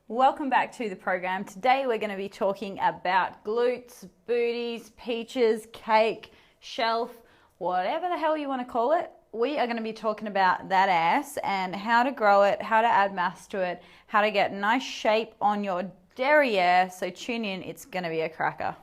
Welcome back to the program. Today we're going to be talking about glutes, booties, peaches, cake, shelf, whatever the hell you want to call it. We are going to be talking about that ass and how to grow it, how to add mass to it, how to get nice shape on your derriere. So tune in, it's going to be a cracker.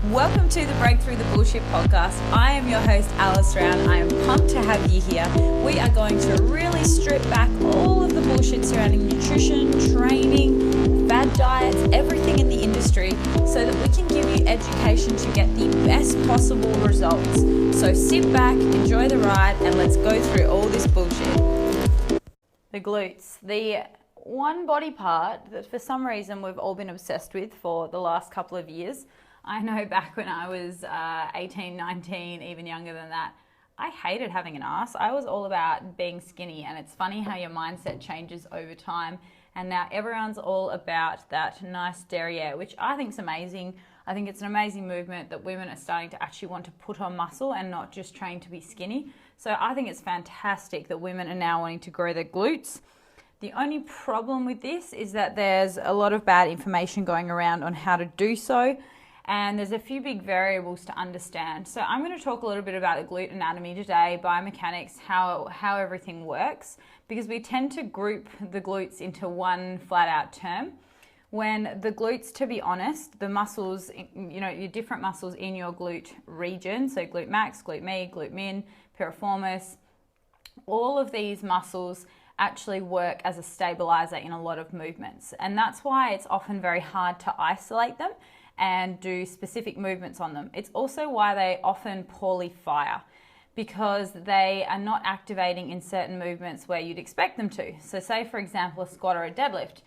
Welcome to the Breakthrough the Bullshit podcast. I am your host, Alice Round. I am pumped to have you here. We are going to really strip back all of the bullshit surrounding nutrition, training, fad diets, everything in the industry so that we can give you education to get the best possible results. So sit back, enjoy the ride, and let's go through all this bullshit. The glutes, the one body part that for some reason we've all been obsessed with for the last couple of years. I know back when I was 18, 19, even younger than that, I hated having an ass. I was all about being skinny, and it's funny how your mindset changes over time. And now everyone's all about that nice derriere, which I think is amazing. I think it's an amazing movement that women are starting to actually want to put on muscle and not just train to be skinny. So I think it's fantastic that women are now wanting to grow their glutes. The only problem with this is that there's a lot of bad information going around on how to do so. And there's a few big variables to understand. So I'm going to talk a little bit about the glute anatomy today, biomechanics, how everything works, because we tend to group the glutes into one flat out term. When the glutes, to be honest, the muscles, your different muscles in your glute region, so glute max, glute med, glute min, piriformis, all of these muscles actually work as a stabilizer in a lot of movements. And that's why it's often very hard to isolate them and do specific movements on them. It's also why they often poorly fire, because they are not activating in certain movements where you'd expect them to. So say, for example, a squat or a deadlift.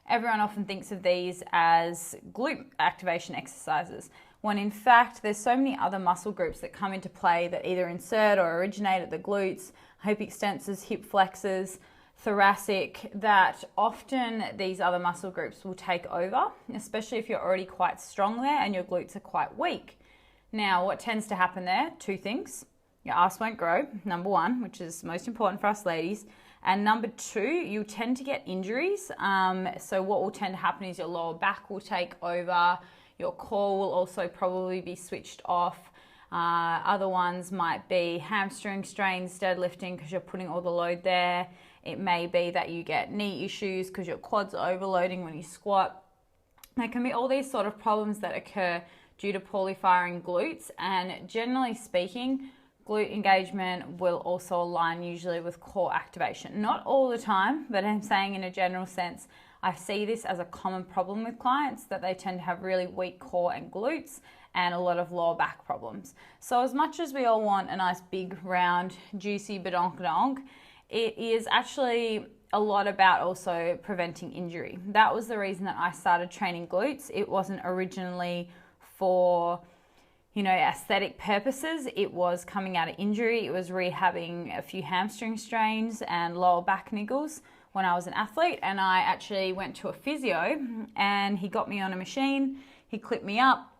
Everyone often thinks of these as glute activation exercises, when in fact there's so many other muscle groups that come into play that either insert or originate at the glutes, hip extensors, hip flexors, thoracic, that often these other muscle groups will take over, especially if you're already quite strong there and your glutes are quite weak. Now, what tends to happen there? Two things. Your ass won't grow, number one, which is most important for us ladies. And number two, you tend to get injuries. So what will tend to happen is your lower back will take over, your core will also probably be switched off. Other ones might be hamstring strains, deadlifting, because you're putting all the load there. It may be that you get knee issues because your quads are overloading when you squat. There can be all these sort of problems that occur due to poorly firing glutes, and generally speaking, glute engagement will also align usually with core activation. Not all the time, but I'm saying in a general sense, I see this as a common problem with clients, that they tend to have really weak core and glutes and a lot of lower back problems. So as much as we all want a nice big round juicy badonkadonk, it is actually a lot about also preventing injury. That was the reason that I started training glutes. It wasn't originally for, aesthetic purposes. It was coming out of injury. It was rehabbing a few hamstring strains and lower back niggles when I was an athlete. And I actually went to a physio and he got me on a machine. He clipped me up,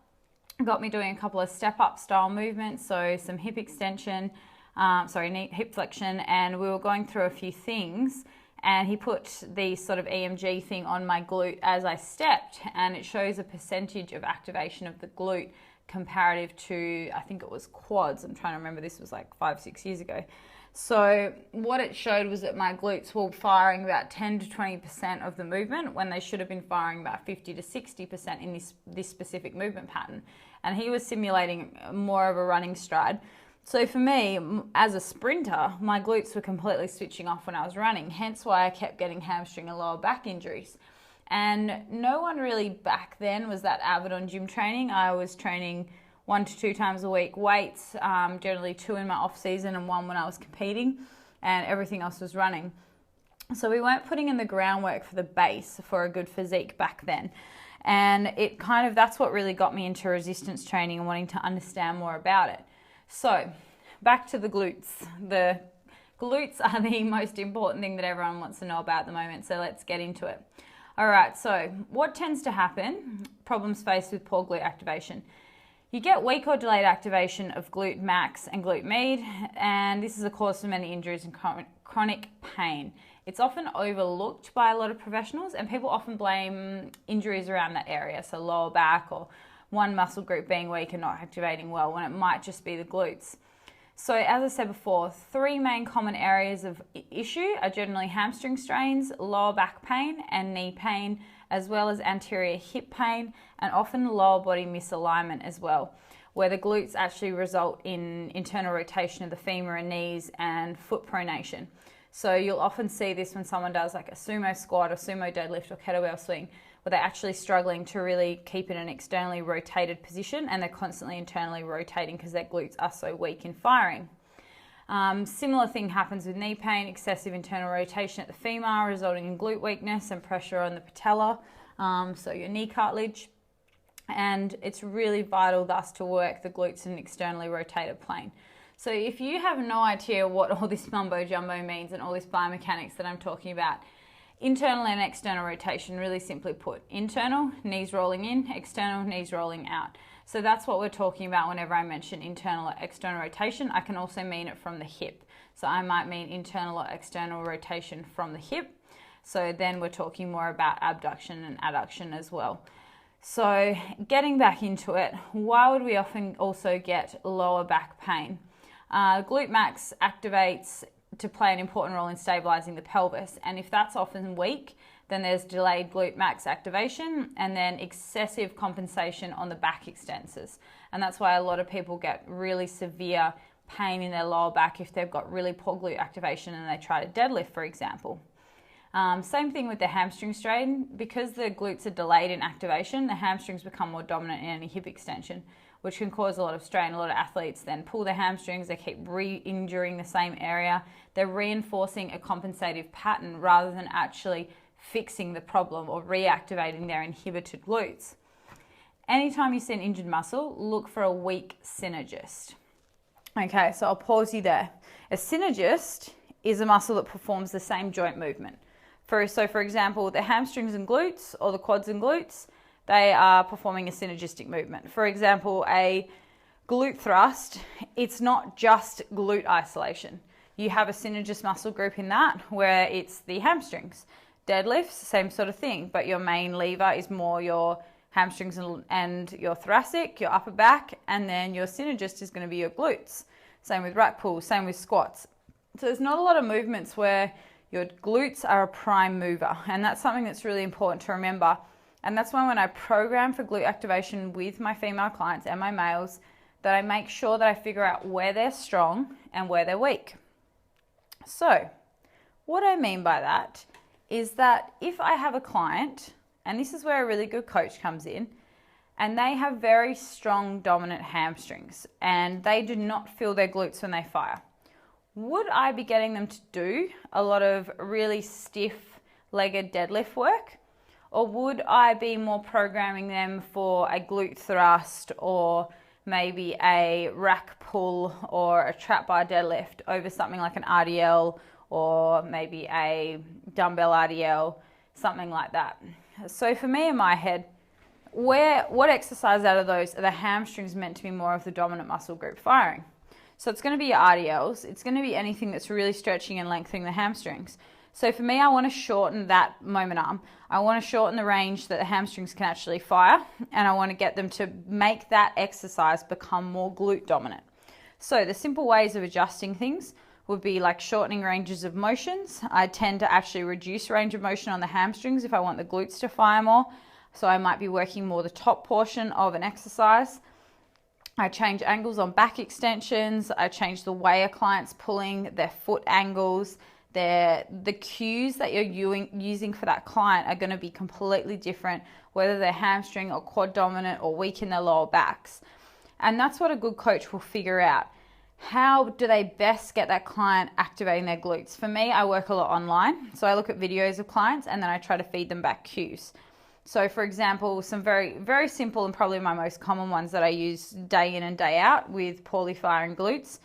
got me doing a couple of step-up style movements, so some hip extension, knee hip flexion, and we were going through a few things, and he put the sort of EMG thing on my glute as I stepped, and it shows a percentage of activation of the glute comparative to, I think it was quads. I'm trying to remember, this was like 5-6 years ago. So what it showed was that my glutes were firing about 10 to 20% of the movement when they should have been firing about 50 to 60% in this specific movement pattern. And he was simulating more of a running stride. So for me, as a sprinter, my glutes were completely switching off when I was running, hence why I kept getting hamstring and lower back injuries. And no one really back then was that avid on gym training. I was training 1 to 2 times a week weights, generally 2 in my off season and 1 when I was competing, and everything else was running. So we weren't putting in the groundwork for the base for a good physique back then. And that's what really got me into resistance training and wanting to understand more about it. So back to the glutes. The glutes are the most important thing that everyone wants to know about at the moment. So let's get into it. All right, so what tends to happen? Problems faced with poor glute activation. You get weak or delayed activation of glute max and glute med, and this is a cause for many injuries and chronic pain. It's often overlooked by a lot of professionals, and people often blame injuries around that area, so lower back or one muscle group being weak and not activating well, when it might just be the glutes. So as I said before, 3 main common areas of issue are generally hamstring strains, lower back pain and knee pain, as well as anterior hip pain, and often lower body misalignment as well, where the glutes actually result in internal rotation of the femur and knees and foot pronation. So you'll often see this when someone does like a sumo squat or sumo deadlift or kettlebell swing, where they're actually struggling to really keep in an externally rotated position, and they're constantly internally rotating because their glutes are so weak in firing. Similar thing happens with knee pain, excessive internal rotation at the femur, resulting in glute weakness and pressure on the patella, so your knee cartilage. And it's really vital thus to work the glutes in an externally rotated plane. So if you have no idea what all this mumbo jumbo means and all this biomechanics that I'm talking about, internal and external rotation, really simply put, internal, knees rolling in, external, knees rolling out. So that's what we're talking about whenever I mention internal or external rotation. I can also mean it from the hip. So I might mean internal or external rotation from the hip. So then we're talking more about abduction and adduction as well. So getting back into it, why would we often also get lower back pain? Glute max activates to play an important role in stabilizing the pelvis, and if that's often weak, then there's delayed glute max activation and then excessive compensation on the back extensors, and that's why a lot of people get really severe pain in their lower back if they've got really poor glute activation and they try to deadlift, for example. Same thing with the hamstring strain. Because the glutes are delayed in activation, the hamstrings become more dominant in any hip extension, which can cause a lot of strain. A lot of athletes then pull their hamstrings, they keep re-injuring the same area. They're reinforcing a compensative pattern rather than actually fixing the problem or reactivating their inhibited glutes. Anytime you see an injured muscle, look for a weak synergist. Okay, so I'll pause you there. A synergist is a muscle that performs the same joint movement. So for example, the hamstrings and glutes or the quads and glutes, they are performing a synergistic movement. For example, a glute thrust, it's not just glute isolation. You have a synergist muscle group in that where it's the hamstrings. Deadlifts, same sort of thing, but your main lever is more your hamstrings and your thoracic, your upper back, and then your synergist is going to be your glutes. Same with rack pulls, same with squats. So there's not a lot of movements where your glutes are a prime mover, and that's something that's really important to remember. And that's why when I program for glute activation with my female clients and my males, that I make sure that I figure out where they're strong and where they're weak. So what I mean by that is that if I have a client, and this is where a really good coach comes in, and they have very strong dominant hamstrings and they do not feel their glutes when they fire, would I be getting them to do a lot of really stiff legged deadlift work? Or would I be more programming them for a glute thrust or maybe a rack pull or a trap bar deadlift over something like an RDL or maybe a dumbbell RDL, something like that? So for me in my head, what exercise out of those are the hamstrings meant to be more of the dominant muscle group firing? So it's going to be your RDLs. It's going to be anything that's really stretching and lengthening the hamstrings. So for me, I want to shorten that momentum. I want to shorten the range that the hamstrings can actually fire, and I want to get them to make that exercise become more glute dominant. So the simple ways of adjusting things would be like shortening ranges of motions. I tend to actually reduce range of motion on the hamstrings if I want the glutes to fire more. So I might be working more the top portion of an exercise. I change angles on back extensions. I change the way a client's pulling, their foot angles. The cues that you're using for that client are going to be completely different, whether they're hamstring or quad dominant or weak in their lower backs. And that's what a good coach will figure out. How do they best get that client activating their glutes? For me, I work a lot online. So I look at videos of clients and then I try to feed them back cues. So for example, some very, very simple and probably my most common ones that I use day in and day out with poorly firing glutes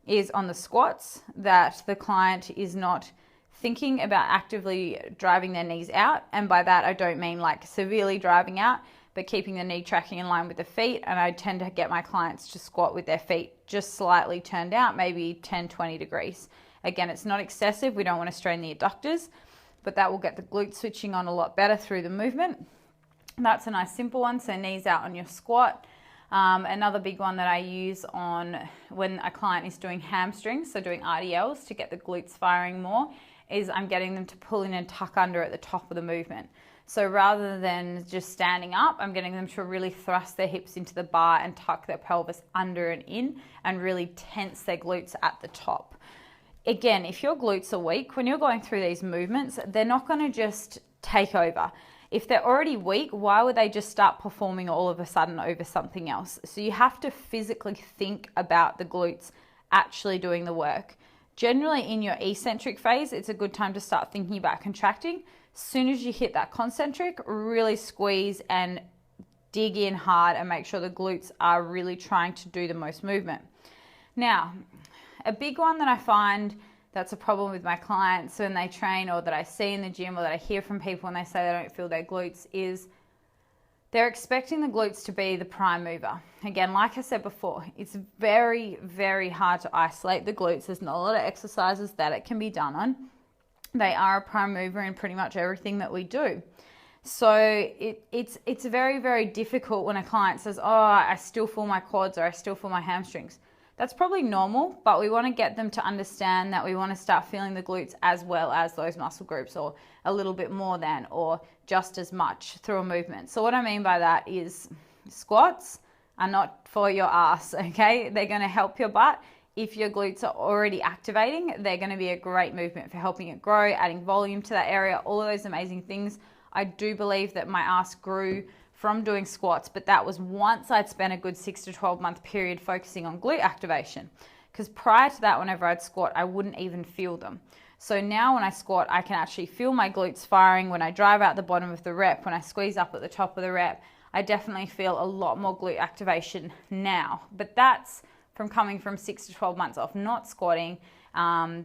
is on the squats, that the client is not thinking about actively driving their knees out. And by that, I don't mean like severely driving out, but keeping the knee tracking in line with the feet. And I tend to get my clients to squat with their feet just slightly turned out, maybe 10, 20 degrees. Again, it's not excessive. We don't want to strain the adductors, but that will get the glute switching on a lot better through the movement. That's a nice simple one. So knees out on your squat. Another big one that I use on when a client is doing hamstrings, so doing RDLs to get the glutes firing more, is I'm getting them to pull in and tuck under at the top of the movement. So rather than just standing up, I'm getting them to really thrust their hips into the bar and tuck their pelvis under and in and really tense their glutes at the top. Again, if your glutes are weak, when you're going through these movements, they're not going to just take over. If they're already weak, why would they just start performing all of a sudden over something else? So you have to physically think about the glutes actually doing the work. Generally in your eccentric phase, it's a good time to start thinking about contracting. As soon as you hit that concentric, really squeeze and dig in hard and make sure the glutes are really trying to do the most movement. Now, a big one that I find that's a problem with my clients when they train, or that I see in the gym, or that I hear from people when they say they don't feel their glutes, is they're expecting the glutes to be the prime mover. Again, like I said before, it's very, very hard to isolate the glutes. There's not a lot of exercises that it can be done on. They are a prime mover in pretty much everything that we do. So it's very, very difficult when a client says, oh, I still feel my quads, or I still feel my hamstrings. That's probably normal, but we want to get them to understand that we want to start feeling the glutes as well as those muscle groups, or a little bit more than, or just as much through a movement. So what I mean by that is squats are not for your ass, okay? They're going to help your butt. If your glutes are already activating, they're going to be a great movement for helping it grow, adding volume to that area, all of those amazing things. I do believe that my ass grew from doing squats, but that was once I'd spent a good 6 to 12 month period focusing on glute activation. Because prior to that, whenever I'd squat, I wouldn't even feel them. So now when I squat, I can actually feel my glutes firing. When I drive out the bottom of the rep, when I squeeze up at the top of the rep, I definitely feel a lot more glute activation now. But that's from coming from 6 to 12 months off not squatting,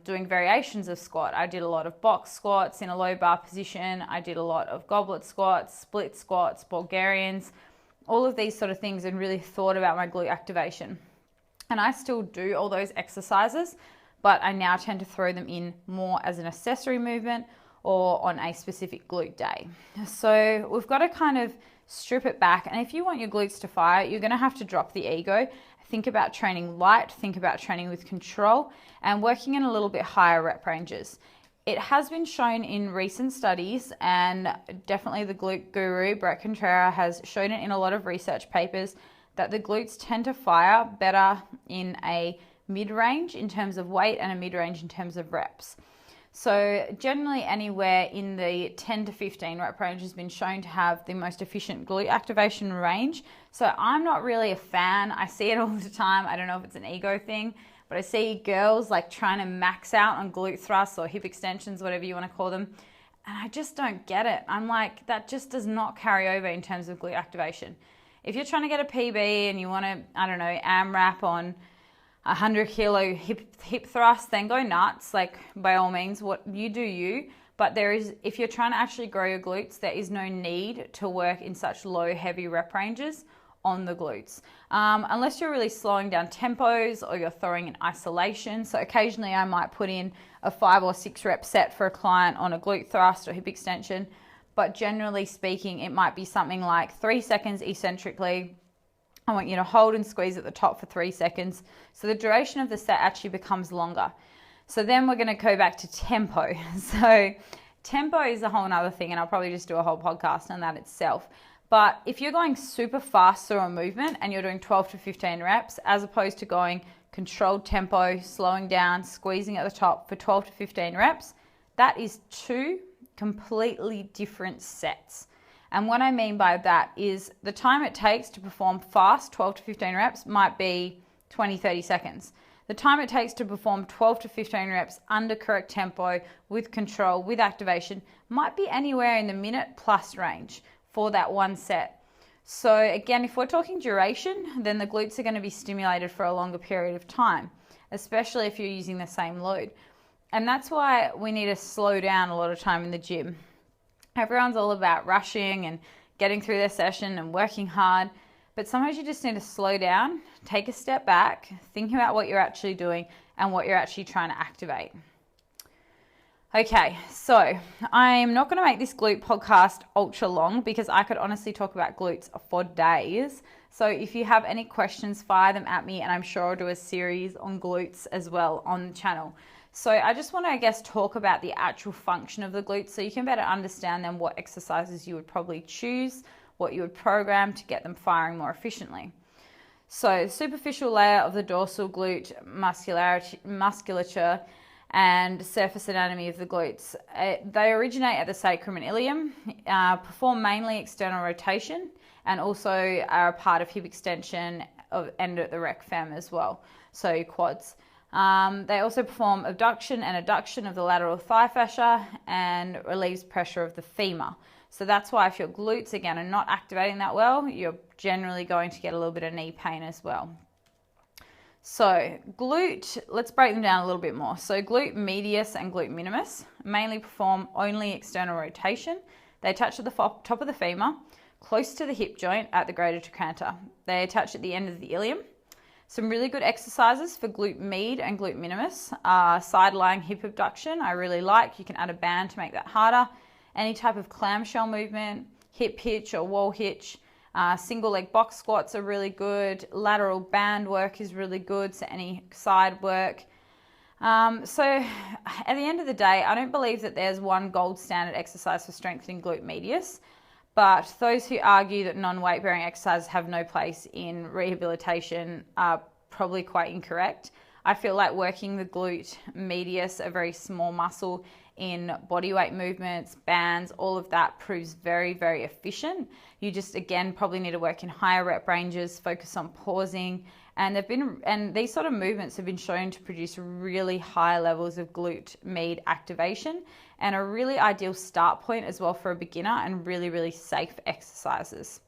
doing variations of squat. I did a lot of box squats in a low bar position. I did a lot of goblet squats, split squats, Bulgarians, all of these sort of things, and really thought about my glute activation. And I still do all those exercises, but I now tend to throw them in more as an accessory movement or on a specific glute day. So we've got to kind of strip it back. And if you want your glutes to fire, you're going to have to drop the ego. Think about training light, think about training with control, and working in a little bit higher rep ranges. It has been shown in recent studies, and definitely the glute guru, Brett Contreras, has shown it in a lot of research papers, that the glutes tend to fire better in a mid-range in terms of weight and a mid-range in terms of reps. So generally anywhere in the 10 to 15 rep range has been shown to have the most efficient glute activation range. So I'm not really a fan. I see it all the time. I don't know if it's an ego thing, but I see girls like trying to max out on glute thrusts or hip extensions, whatever you want to call them. And I just don't get it. I'm like, that just does not carry over in terms of glute activation. If you're trying to get a PB and you want to, I don't know, AMRAP on 100 kilo hip thrust, then go nuts. Like, by all means, what you do you. But if you're trying to actually grow your glutes, there is no need to work in such low, heavy rep ranges on the glutes. Unless you're really slowing down tempos or you're throwing in isolation. So occasionally I might put in a 5 or 6 rep set for a client on a glute thrust or hip extension. But generally speaking, it might be something like 3 seconds eccentrically. I want you to hold and squeeze at the top for 3 seconds. So the duration of the set actually becomes longer. So then we're going to go back to tempo. So tempo is a whole nother thing, and I'll probably just do a whole podcast on that itself. But if you're going super fast through a movement and you're doing 12 to 15 reps, as opposed to going controlled tempo, slowing down, squeezing at the top for 12 to 15 reps, that is 2 completely different sets. And what I mean by that is the time it takes to perform fast, 12 to 15 reps, might be 20, 30 seconds. The time it takes to perform 12 to 15 reps under correct tempo, with control, with activation, might be anywhere in the minute plus range for that one set. So again, if we're talking duration, then the glutes are going to be stimulated for a longer period of time, especially if you're using the same load. And that's why we need to slow down a lot of time in the gym. Everyone's all about rushing and getting through their session and working hard. But sometimes you just need to slow down, take a step back, think about what you're actually doing and what you're actually trying to activate. Okay, so I'm not going to make this glute podcast ultra long because I could honestly talk about glutes for days. So if you have any questions, fire them at me, and I'm sure I'll do a series on glutes as well on the channel. So I just want to, I guess, talk about the actual function of the glutes so you can better understand then what exercises you would probably choose, what you would program to get them firing more efficiently. So superficial layer of the dorsal glute musculature and surface anatomy of the glutes. They originate at the sacrum and ilium, perform mainly external rotation, and also are a part of hip extension and at the rec fem as well, so quads. They also perform abduction and adduction of the lateral thigh fascia and relieves pressure of the femur. So that's why if your glutes, again, are not activating that well, you're generally going to get a little bit of knee pain as well. So glute, let's break them down a little bit more. So glute medius and glute minimus mainly perform only external rotation. They attach at the top of the femur, close to the hip joint at the greater trochanter. They attach at the end of the ilium. Some really good exercises for glute med and glute minimus are side-lying hip abduction. I really like. You can add a band to make that harder. Any type of clamshell movement, hip hitch or wall hitch. Single leg box squats are really good. Lateral band work is really good, so any side work. So at the end of the day, I don't believe that there's one gold standard exercise for strengthening glute medius, but those who argue that non-weight bearing exercises have no place in rehabilitation are probably quite incorrect. I feel like working the glute medius, a very small muscle, in bodyweight movements, bands, all of that proves very, very efficient. You just, again, probably need to work in higher rep ranges, focus on pausing, and these sort of movements have been shown to produce really high levels of glute med activation and a really ideal start point as well for a beginner and really, really safe exercises.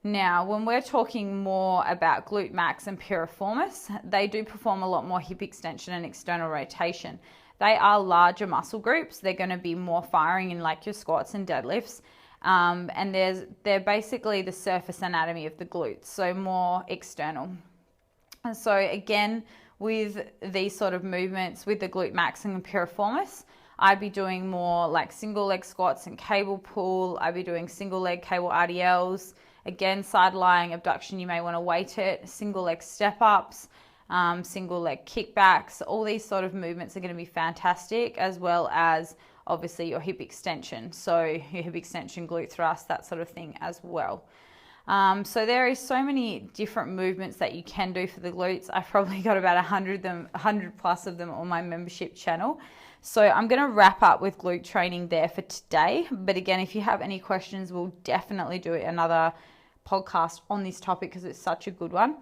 Now, when we're talking more about glute max and piriformis, they do perform a lot more hip extension and external rotation. They are larger muscle groups. They're going to be more firing in like your squats and deadlifts. And they're basically the surface anatomy of the glutes, so more external. And so again, with these sort of movements, with the glute max and piriformis, I'd be doing more like single leg squats and cable pull. I'd be doing single leg cable RDLs. Again, side lying abduction, you may want to weight it. Single leg step ups. Single leg kickbacks, all these sort of movements are going to be fantastic, as well as obviously your hip extension. So your hip extension, glute thrust, that sort of thing as well. So there is so many different movements that you can do for the glutes. I've probably got about 100 plus of them on my membership channel. So I'm going to wrap up with glute training there for today. But again, if you have any questions, we'll definitely do another podcast on this topic because it's such a good one.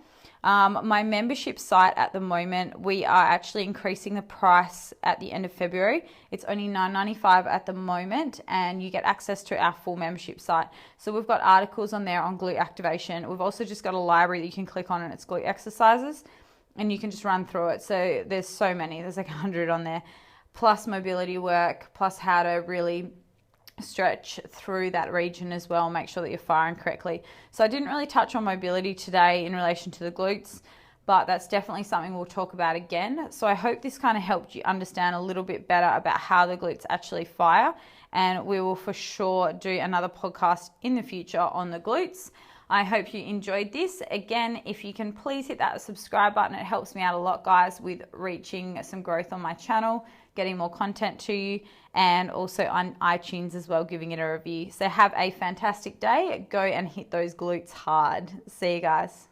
My membership site at the moment, we are actually increasing the price at the end of February. It's only $9.95 at the moment, and you get access to our full membership site. So we've got articles on there on glute activation. We've also just got a library that you can click on, and it's glute exercises, and you can just run through it. So there's so many, there's like 100 on there, plus mobility work, plus how to really stretch through that region as well, make sure that you're firing correctly. So I didn't really touch on mobility today in relation to the glutes, but that's definitely something we'll talk about again. So I hope this kind of helped you understand a little bit better about how the glutes actually fire, and we will for sure do another podcast in the future on the glutes. I hope you enjoyed this. Again, if you can please hit that subscribe button, it helps me out a lot, guys, with reaching some growth on my channel, getting more content to you, and also on iTunes as well, giving it a review. So have a fantastic day. Go and hit those glutes hard. See you guys.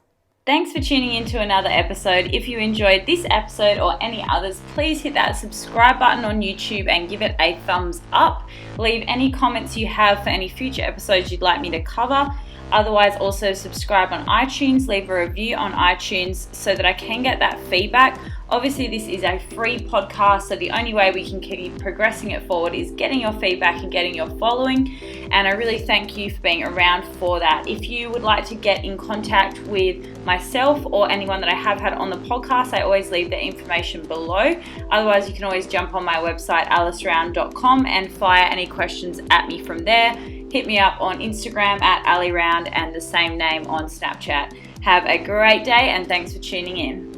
Thanks for tuning in to another episode. If you enjoyed this episode or any others, please hit that subscribe button on YouTube and give it a thumbs up. Leave any comments you have for any future episodes you'd like me to cover. Otherwise, also subscribe on iTunes, leave a review on iTunes so that I can get that feedback. Obviously, this is a free podcast, so the only way we can keep progressing it forward is getting your feedback and getting your following. and I really thank you for being around for that. If you would like to get in contact with myself or anyone that I have had on the podcast, I always leave the information below. Otherwise, you can always jump on my website aliceround.com and fire any questions at me from there. Hit me up on Instagram at aliround and the same name on Snapchat. Have a great day and thanks for tuning in.